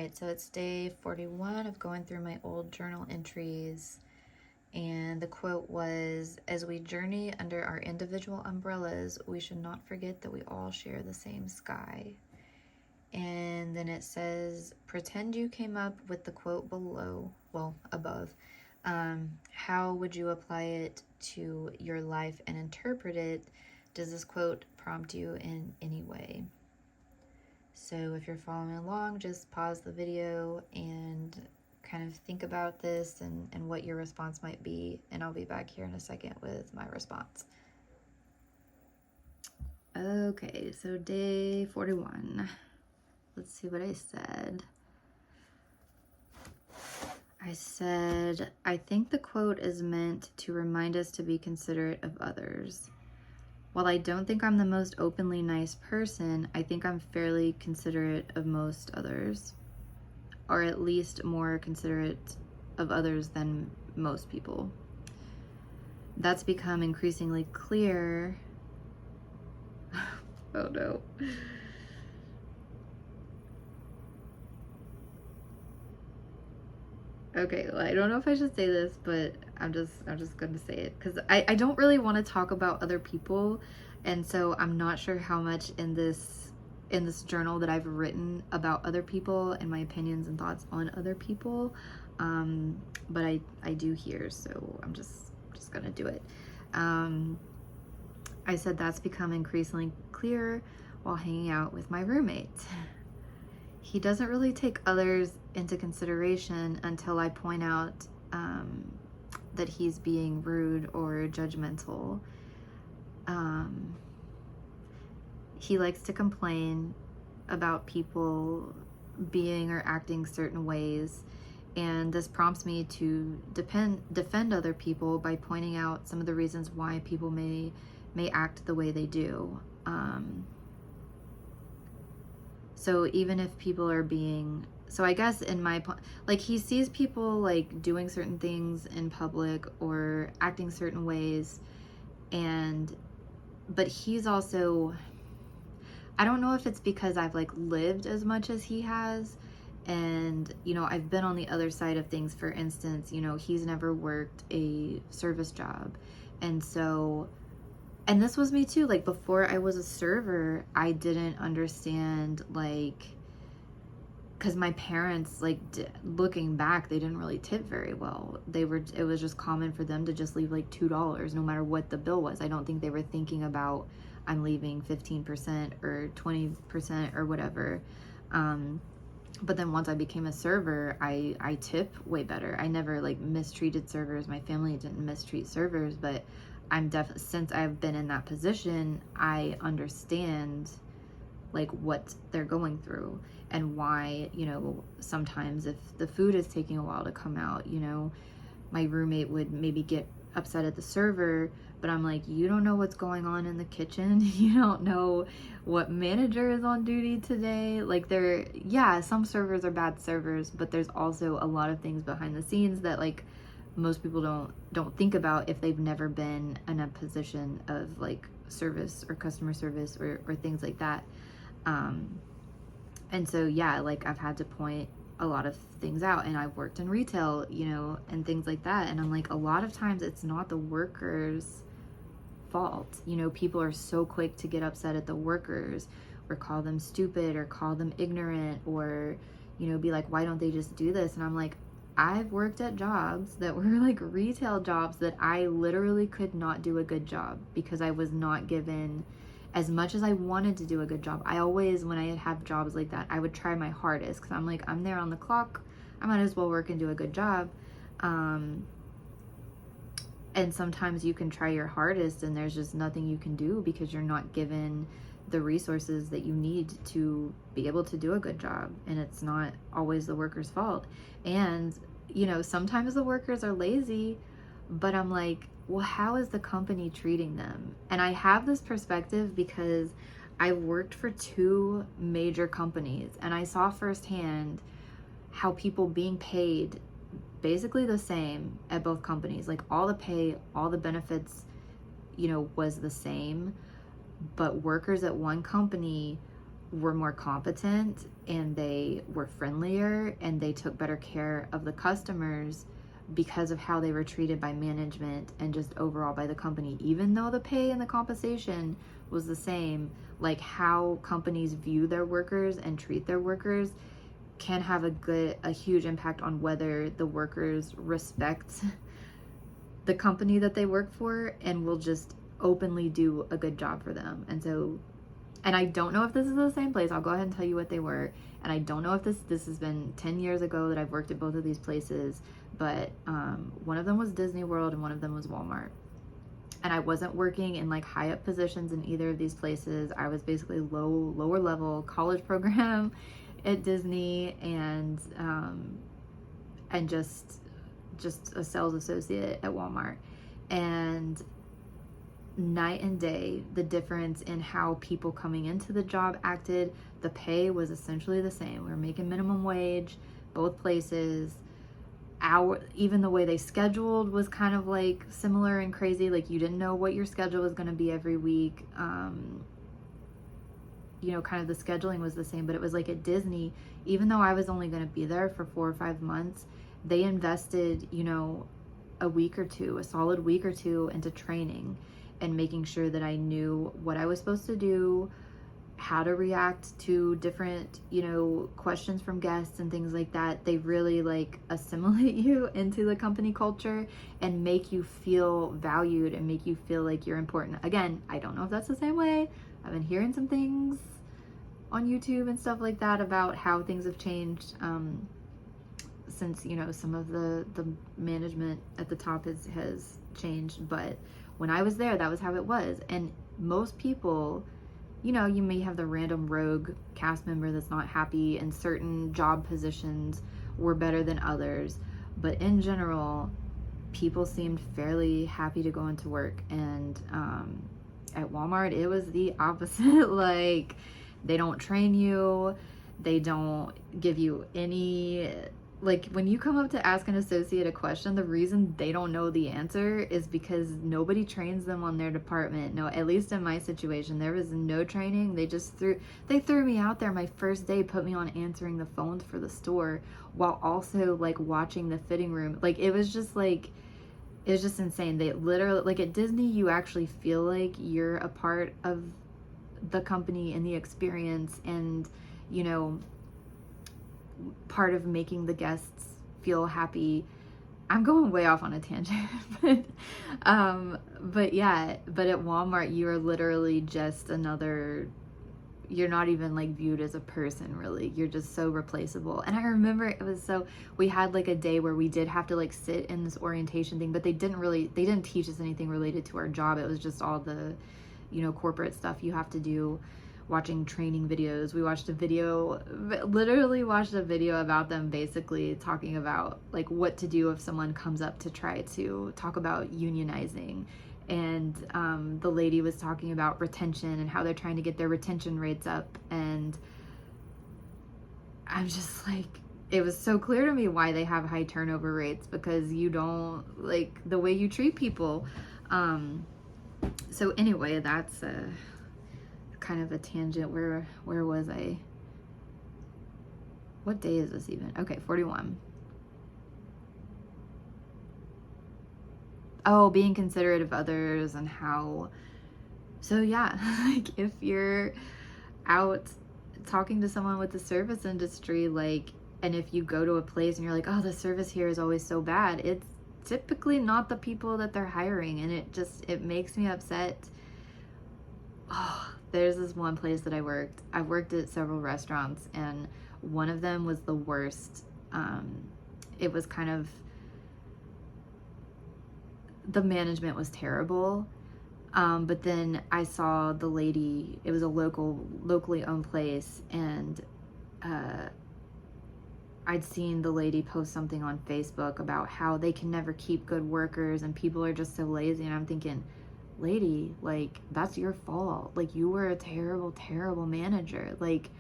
right, so it's day 41 of going through my old journal entries. And the quote was, "As we journey under our individual umbrellas, we should not forget that we all share the same sky." And then it says, "Pretend you came up with the quote below, well, above. How would you apply it to your life and interpret it? Does this quote prompt you in any way?" So if you're following along, just pause the video and kind of think about this and what your response might be. And I'll be back here in a second with my response. Okay, so day 41. Let's see what I said. I said, "I think the quote is meant to remind us to be considerate of others. While I don't think I'm the most openly nice person, I think I'm fairly considerate of most others, or at least more considerate of others than most people. That's become increasingly clear." Oh no. Okay, well, I don't know if I should say this, but I'm just going to say it because I don't really want to talk about other people, and so I'm not sure how much in this journal that I've written about other people and my opinions and thoughts on other people, but I do here, so I'm just gonna do it. I said that's become increasingly clear while hanging out with my roommate. He doesn't really take others into consideration until I point out that he's being rude or judgmental. He likes to complain about people being or acting certain ways, and this prompts me to defend other people by pointing out some of the reasons why people may act the way they do. So even if people are being, so I guess in my, like, he sees people like doing certain things in public or acting certain ways, but he's also, I don't know if it's because I've like lived as much as he has, and I've been on the other side of things. For instance, he's never worked a service job, and so, and this was me too, like before I was a server, I didn't understand, like, because my parents, like, looking back, they didn't really tip very well. It was just common for them to just leave like $2 no matter what the bill was. I don't think they were thinking about, I'm leaving 15% or 20% or whatever. But then once I became a server, I tip way better. I never like mistreated servers. My family didn't mistreat servers, but I'm definitely, since I've been in that position, I understand like what they're going through and why, sometimes if the food is taking a while to come out, my roommate would maybe get upset at the server, but I'm like, you don't know what's going on in the kitchen. You don't know what manager is on duty today. Like, some servers are bad servers, but there's also a lot of things behind the scenes that like most people don't think about if they've never been in a position of like service or customer service or things like that. And so, yeah, like I've had to point a lot of things out, and I've worked in retail, and things like that. And I'm like, a lot of times it's not the workers' fault. People are so quick to get upset at the workers or call them stupid or call them ignorant or, be like, why don't they just do this? And I'm like, I've worked at jobs that were like retail jobs that I literally could not do a good job because I was not given as much as I wanted to do a good job. I always, when I have jobs like that, I would try my hardest because I'm like, I'm there on the clock. I might as well work and do a good job. And sometimes you can try your hardest and there's just nothing you can do because you're not given the resources that you need to be able to do a good job. And it's not always the worker's fault. And, sometimes the workers are lazy, but I'm like, well, how is the company treating them? And I have this perspective because I worked for 2 major companies and I saw firsthand how people being paid basically the same at both companies, like all the pay, all the benefits, was the same, but workers at one company were more competent and they were friendlier and they took better care of the customers because of how they were treated by management and just overall by the company. Even though the pay and the compensation was the same, like how companies view their workers and treat their workers can have a huge impact on whether the workers respect the company that they work for and will just openly do a good job for them. And I don't know if this is the same place. I'll go ahead and tell you what they were. And I don't know if this has been 10 years ago that I've worked at both of these places, but one of them was Disney World and one of them was Walmart. And I wasn't working in like high up positions in either of these places. I was basically lower level college program at Disney and just a sales associate at Walmart. And night and day, the difference in how people coming into the job acted. The pay was essentially the same. We were making minimum wage, both places. Even the way they scheduled was kind of like similar and crazy. Like you didn't know what your schedule was going to be every week. You know, kind of the scheduling was the same, but it was like at Disney, even though I was only going to be there for 4 or 5 months, they invested, you know, a solid week or two into training and making sure that I knew what I was supposed to do, how to react to different, you know, questions from guests and things like that. They really like assimilate you into the company culture and make you feel valued and make you feel like you're important. Again, I don't know if that's the same way. I've been hearing some things on YouTube and stuff like that about how things have changed since, you know, some of the management at the top has changed. But when I was there, that was how it was. And most people, you know, you may have the random rogue cast member that's not happy, and certain job positions were better than others. But in general, people seemed fairly happy to go into work. And at Walmart, it was the opposite. Like, they don't train you. They don't give you any... Like, when you come up to ask an associate a question, the reason they don't know the answer is because nobody trains them on their department. No, at least in my situation, there was no training. They threw me out there my first day, put me on answering the phones for the store while also, like, watching the fitting room. Like, it was just insane. They literally, like, at Disney, you actually feel like you're a part of the company and the experience and, you know, part of making the guests feel happy. I'm going way off on a tangent, but yeah, but at Walmart, you are literally just you're not even like viewed as a person, really. You're just so replaceable. And I remember we had like a day where we did have to like sit in this orientation thing, but they didn't teach us anything related to our job. It was just all the, you know, corporate stuff you have to do. Watching training videos. We literally watched a video about them basically talking about like what to do if someone comes up to try to talk about unionizing. And the lady was talking about retention and how they're trying to get their retention rates up. And I'm just like, it was so clear to me why they have high turnover rates, because you don't like the way you treat people. So anyway, that's kind of a tangent. Where was I? What day is this even? Okay, 41. Oh, being considerate of others and how... So yeah, like if you're out talking to someone with the service industry, like, and if you go to a place and you're like, oh, the service here is always so bad, it's typically not the people that they're hiring, and it makes me upset. Oh, there's this one place that I've worked at several restaurants, and one of them was the worst. It was kind of, the management was terrible. But then I saw the lady, it was a locally owned place, and I'd seen the lady post something on Facebook about how they can never keep good workers and people are just so lazy. And I'm thinking, lady, like, that's your fault. Like, you were a terrible, terrible manager. Like,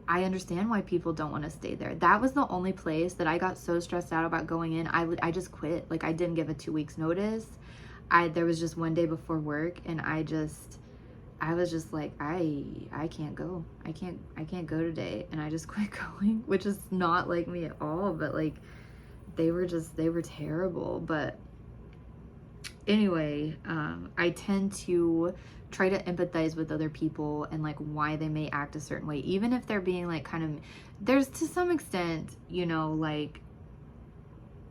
I understand why people don't want to stay there. That was the only place that I got so stressed out about going in. I just quit. Like, I didn't give a 2 weeks notice. There was just one day before work, and I I was just like, I can't go. I can't go today. And I just quit going, which is not like me at all, but like they were terrible. But anyway, I tend to try to empathize with other people and like why they may act a certain way, even if they're being like kind of, there's to some extent, you know, like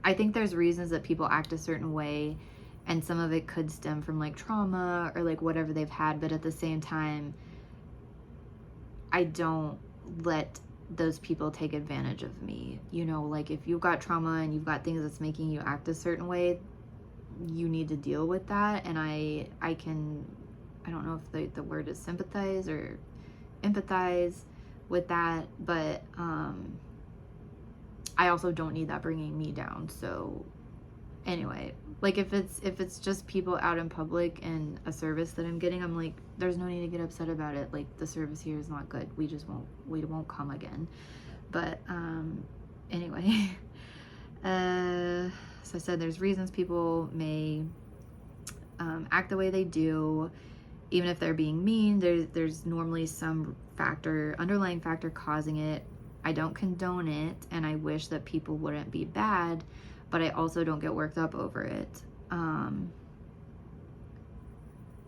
I think there's reasons that people act a certain way, and some of it could stem from like trauma or like whatever they've had, but at the same time, I don't let those people take advantage of me. You know, like if you've got trauma and you've got things that's making you act a certain way, you need to deal with that. And I don't know if the word is sympathize or empathize with that, but I also don't need that bringing me down. So anyway, like if it's just people out in public and a service that I'm getting, I'm like, there's no need to get upset about it. Like the service here is not good. We won't come again. But anyway, so I said there's reasons people may act the way they do, even if they're being mean. There's normally some underlying factor causing it. I don't condone it, and I wish that people wouldn't be bad, but I also don't get worked up over it.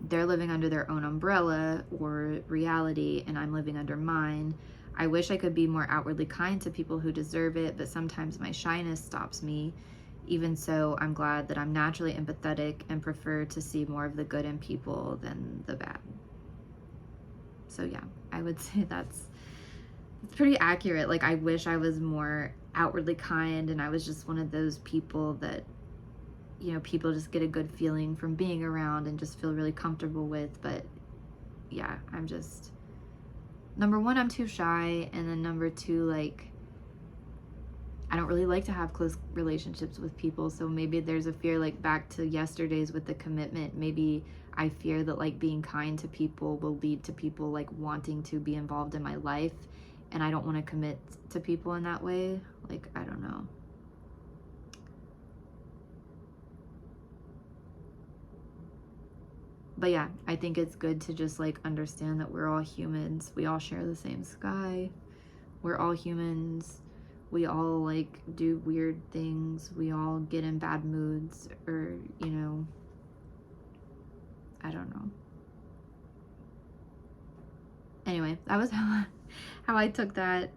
They're living under their own umbrella or reality, and I'm living under mine. I wish I could be more outwardly kind to people who deserve it, but sometimes my shyness stops me. Even so, I'm glad that I'm naturally empathetic and prefer to see more of the good in people than the bad. So yeah, I would say it's pretty accurate. Like I wish I was more outwardly kind, and I was just one of those people that, you know, people just get a good feeling from being around and just feel really comfortable with. But yeah, I'm just, number one, I'm too shy, and then number two, like I don't really like to have close relationships with people. So maybe there's a fear, like back to yesterday's with the commitment, maybe I fear that like being kind to people will lead to people like wanting to be involved in my life, and I don't want to commit to people in that way. Like, I don't know. But yeah, I think it's good to just like understand that we're all humans. We all share the same sky. We're all humans. We all like do weird things. We all get in bad moods, or, you know, I don't know. Anyway, that was how I took that.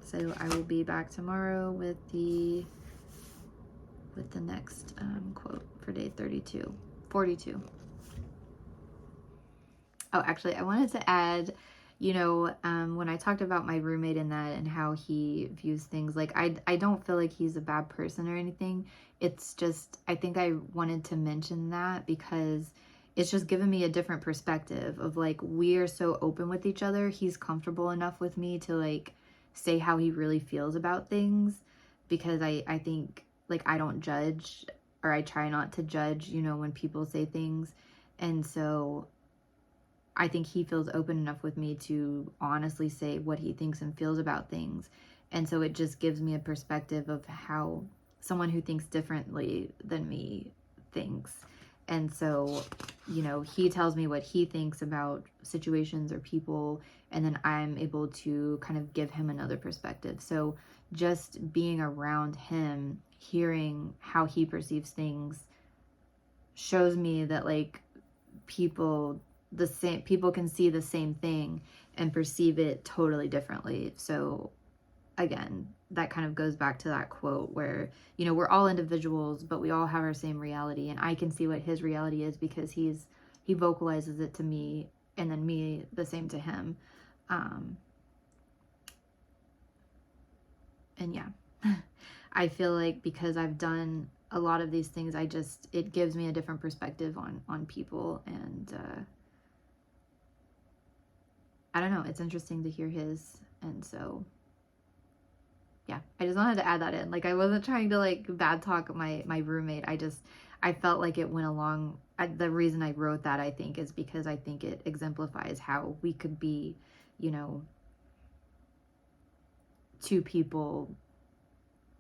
So I will be back tomorrow with the next quote for day 42. Oh, actually, I wanted to add, you know, when I talked about my roommate and that and how he views things, like I don't feel like he's a bad person or anything. It's just, I think I wanted to mention that because it's just given me a different perspective of like, we are so open with each other. He's comfortable enough with me to like say how he really feels about things, because I think like I don't judge, or I try not to judge, you know, when people say things. And so I think he feels open enough with me to honestly say what he thinks and feels about things. And so it just gives me a perspective of how someone who thinks differently than me thinks. And so, you know, he tells me what he thinks about situations or people, and then I'm able to kind of give him another perspective. So just being around him, hearing how he perceives things, shows me that like people can see the same thing and perceive it totally differently. So again, that kind of goes back to that quote where, you know, we're all individuals, but we all have our same reality, and I can see what his reality is because he vocalizes it to me, and then me the same to him. And yeah, I feel like because I've done a lot of these things, it gives me a different perspective on people, and I don't know, it's interesting to hear his. And so yeah, I just wanted to add that in. Like, I wasn't trying to like bad talk my roommate. I felt like it went along. The reason I wrote that, I think, is because I think it exemplifies how we could be, you know, two people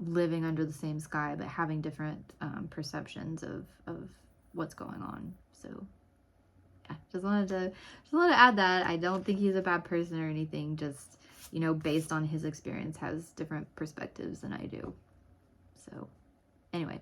living under the same sky but having different perceptions of what's going on. So yeah, just wanted to add that. I don't think he's a bad person or anything, just, you know, based on his experience, has different perspectives than I do. So anyway.